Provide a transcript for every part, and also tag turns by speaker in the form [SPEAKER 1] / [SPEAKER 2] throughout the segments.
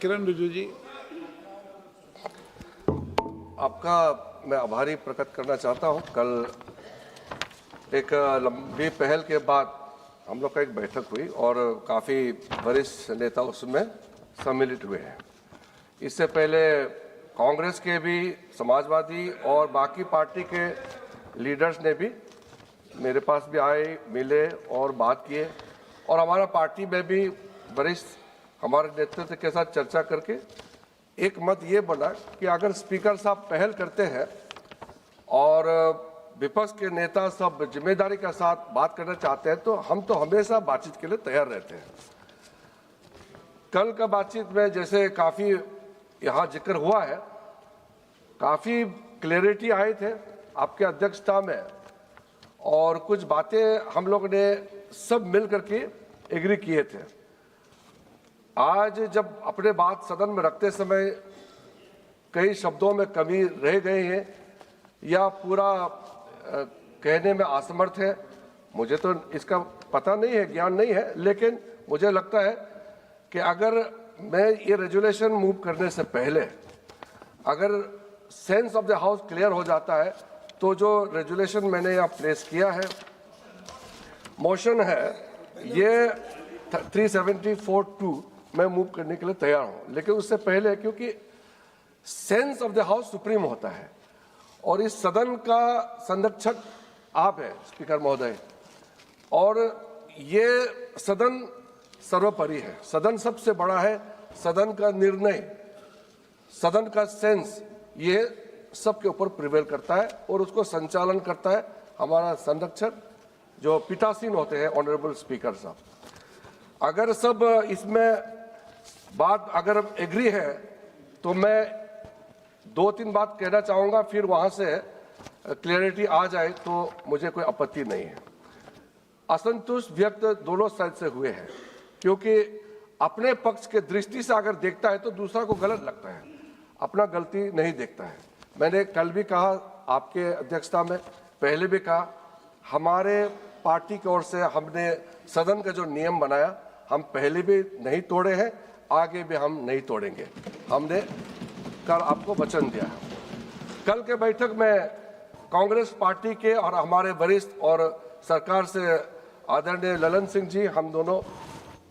[SPEAKER 1] किरण रिजिजू जी।
[SPEAKER 2] आपका मैं आभारी प्रकट करना चाहता हूं। कल एक लंबी पहल के बाद हम लोग का एक बैठक हुई और काफ़ी वरिष्ठ नेता उसमें सम्मिलित हुए हैं। इससे पहले कांग्रेस के भी, समाजवादी और बाकी पार्टी के लीडर्स ने भी मेरे पास भी आए, मिले और बात किए और हमारा पार्टी में भी वरिष्ठ हमारे नेतृत्व के साथ चर्चा करके एक मत ये बना कि अगर स्पीकर साहब पहल करते हैं और विपक्ष के नेता सब जिम्मेदारी के साथ बात करना चाहते हैं तो हम तो हमेशा बातचीत के लिए तैयार रहते हैं। कल का बातचीत में जैसे काफ़ी यहाँ जिक्र हुआ है, काफ़ी क्लैरिटी आए थे आपके अध्यक्षता में और कुछ बातें हम लोग ने सब मिल करके एग्री किए थे। आज जब अपने बात सदन में रखते समय कई शब्दों में कमी रह गई है या पूरा कहने में असमर्थ है, मुझे तो इसका पता नहीं है, ज्ञान नहीं है, लेकिन मुझे लगता है कि अगर मैं ये रेजुलेशन मूव करने से पहले अगर sense of the house clear हो जाता है तो जो रेजुलेशन मैंने यहाँ प्लेस किया है, मोशन है, ये 374(2) मैं मूव करने के लिए तैयार हूँ। लेकिन उससे पहले क्योंकि sense of the house supreme होता है और इस सदन का संरक्षक आप हैं स्पीकर महोदय, और ये सदन सर्वोपरि है, सदन सबसे बड़ा है, सदन का निर्णय, सदन का सेंस ये सबके ऊपर प्रिवेल करता है और उसको संचालन करता है हमारा संरक्षक जो पीठासीन होते हैं ऑनरेबल स्पीकर साहब। अगर सब इसमें बात अगर एग्री है तो मैं 2-3 बात कहना चाहूँगा, फिर वहाँ से क्लियरिटी आ जाए तो मुझे कोई आपत्ति नहीं है। असंतुष्ट व्यक्त दोनों साइड से हुए हैं क्योंकि अपने पक्ष के दृष्टि से अगर देखता है तो दूसरा को गलत लगता है, अपना गलती नहीं देखता है। मैंने कल भी कहा, आपके अध्यक्षता में पहले भी कहा, हमारे पार्टी की ओर से हमने सदन का जो नियम बनाया हम पहले भी नहीं तोड़े हैं, आगे भी हम नहीं तोड़ेंगे। हमने कल आपको वचन दिया है। कल के बैठक में कांग्रेस पार्टी के और हमारे वरिष्ठ और सरकार से आदरणीय ललन सिंह जी, हम दोनों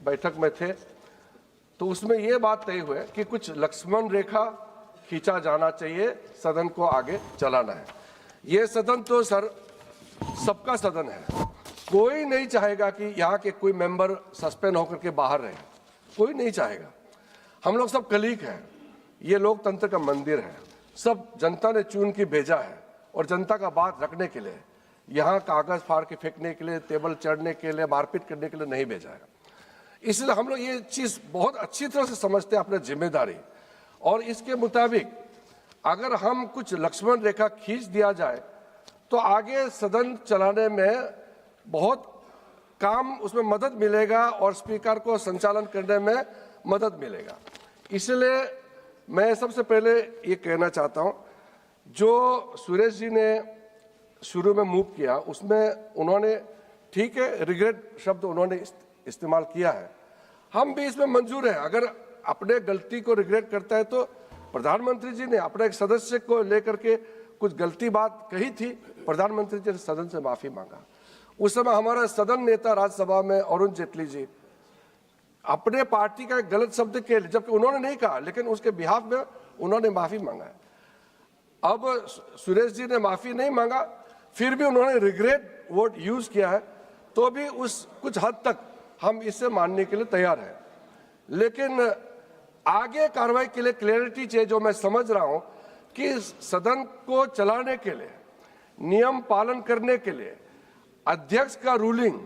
[SPEAKER 2] बैठक में थे, तो उसमें ये बात तय हुई कि कुछ लक्ष्मण रेखा खींचा जाना चाहिए, सदन को आगे चलाना है। ये सदन तो सर सबका सदन है, कोई नहीं चाहेगा कि यहाँ के कोई मेंबर सस्पेंड होकर के बाहर रहे, कोई नहीं चाहेगा। हम लोग सब कलीग हैं, ये लोकतंत्र का मंदिर है, सब जनता ने चुन के भेजा है और जनता का बात रखने के लिए, यहाँ कागज फाड़ के फेंकने के लिए, टेबल चढ़ने के लिए, मारपीट करने के लिए नहीं भेजा है। इसलिए हम लोग ये चीज़ बहुत अच्छी तरह से समझते हैं अपनी जिम्मेदारी, और इसके मुताबिक अगर हम कुछ लक्ष्मण रेखा खींच दिया जाए तो आगे सदन चलाने में बहुत काम उसमें मदद मिलेगा और स्पीकर को संचालन करने में मदद मिलेगा। इसलिए मैं सबसे पहले ये कहना चाहता हूँ, जो सुरेश जी ने शुरू में मूव किया उसमें उन्होंने ठीक है, रिग्रेट शब्द उन्होंने इस्तेमाल किया है, हम भी इसमें मंजूर है। अगर अपने गलती को रिग्रेट करता है तो प्रधानमंत्री जी ने अपने एक सदस्य को लेकर के कुछ गलती बात कही थी, प्रधानमंत्री जी ने सदन से माफ़ी मांगा। उस समय हमारा सदन नेता राज्यसभा में अरुण जेटली जी अपने पार्टी का गलत शब्द के लिए, जबकि उन्होंने नहीं कहा, लेकिन उसके बिहाफ में उन्होंने माफ़ी मांगा है। अब सुरेश जी ने माफ़ी नहीं मांगा, फिर भी उन्होंने रिग्रेट वर्ड यूज़ किया है, तो भी उस कुछ हद तक हम इसे मानने के लिए तैयार हैं। लेकिन आगे कार्रवाई के लिए क्लैरिटी चाहिए, जो मैं समझ रहा हूं कि सदन को चलाने के लिए, नियम पालन करने के लिए अध्यक्ष का रूलिंग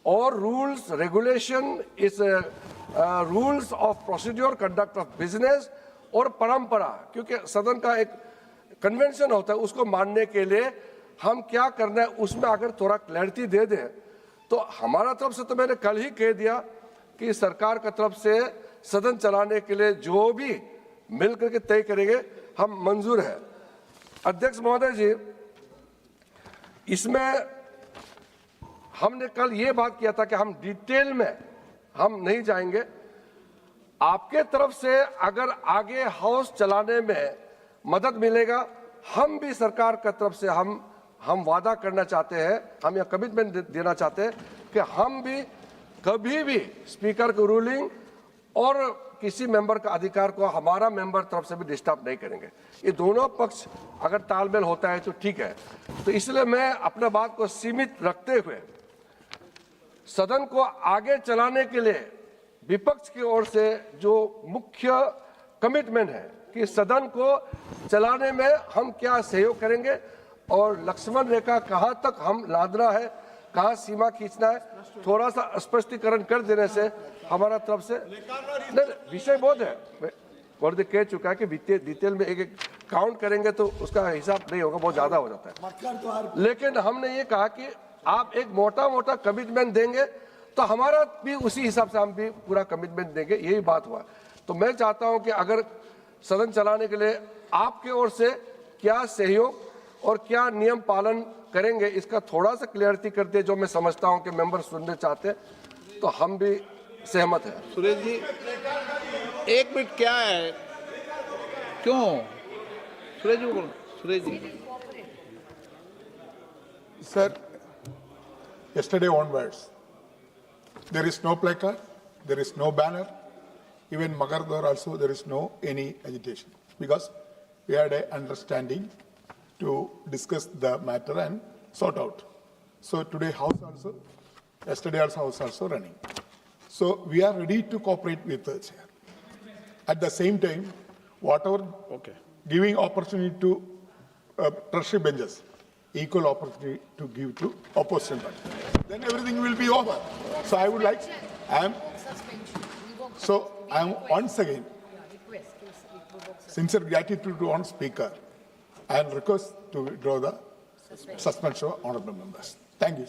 [SPEAKER 2] और रूल्स रेगुलेशन, इस rules of procedure, conduct of business और परंपरा, क्योंकि सदन का एक कन्वेंशन होता है, उसको मानने के लिए हम क्या करना है उसमें अगर थोड़ा क्लैरिटी दे दें तो हमारा तरफ से, तो मैंने कल ही कह दिया कि सरकार की तरफ से सदन चलाने के लिए जो भी मिल करके तय करेंगे हम मंजूर है। अध्यक्ष महोदय जी, इसमें हमने कल ये बात किया था कि हम डिटेल में हम नहीं जाएंगे। आपके तरफ से अगर आगे हाउस चलाने में मदद मिलेगा, हम भी सरकार की तरफ से हम वादा करना चाहते हैं, हम यह कमिटमेंट देना चाहते हैं कि हम भी कभी भी स्पीकर की रूलिंग और किसी मेंबर का अधिकार को हमारा मेंबर तरफ से भी डिस्टर्ब नहीं करेंगे। ये दोनों पक्ष अगर तालमेल होता है तो ठीक है। तो इसलिए मैं अपने बात को सीमित रखते हुए सदन को आगे चलाने के लिए विपक्ष की ओर से जो मुख्य कमिटमेंट है कि सदन को चलाने में हम क्या सहयोग करेंगे और लक्ष्मण रेखा कहां तक हम लादना है, कहां सीमा खींचना है, थोड़ा सा स्पष्टीकरण कर देने से हमारा तरफ से नहीं, विषय बहुत है, बहुत कह चुका है कि डिटेल में एक काउंट करेंगे तो उसका हिसाब नहीं होगा, बहुत ज्यादा हो जाता है। लेकिन हमने ये कहा कि आप एक मोटा कमिटमेंट देंगे तो हमारा भी उसी हिसाब से हम भी पूरा कमिटमेंट देंगे, यही बात हुआ। तो मैं चाहता हूं कि अगर सदन चलाने के लिए आपके ओर से क्या सहयोग और क्या नियम पालन करेंगे, इसका थोड़ा सा क्लियरिटी कर दे, जो मैं समझता हूं कि मेंबर सुनने चाहते हैं, तो हम भी सहमत हैं।
[SPEAKER 1] सुरेश जी, एक मिनट, क्या है, क्यों सुरेश जी बोलो। Suresh ji
[SPEAKER 3] Sir, yesterday onwards, there is no placard, there is no banner, even Magadhar also there is no any agitation, because we had an understanding to discuss the matter and sort out. So today house also, yesterday house also running. So we are ready to cooperate with the chair. At the same time, whatever giving opportunity to treasury benches, equal opportunity to give to opposition party. Then everything will be over. So I would like, I am once again sincere gratitude to one speaker and request to withdraw the suspension of honorable members. Thank you.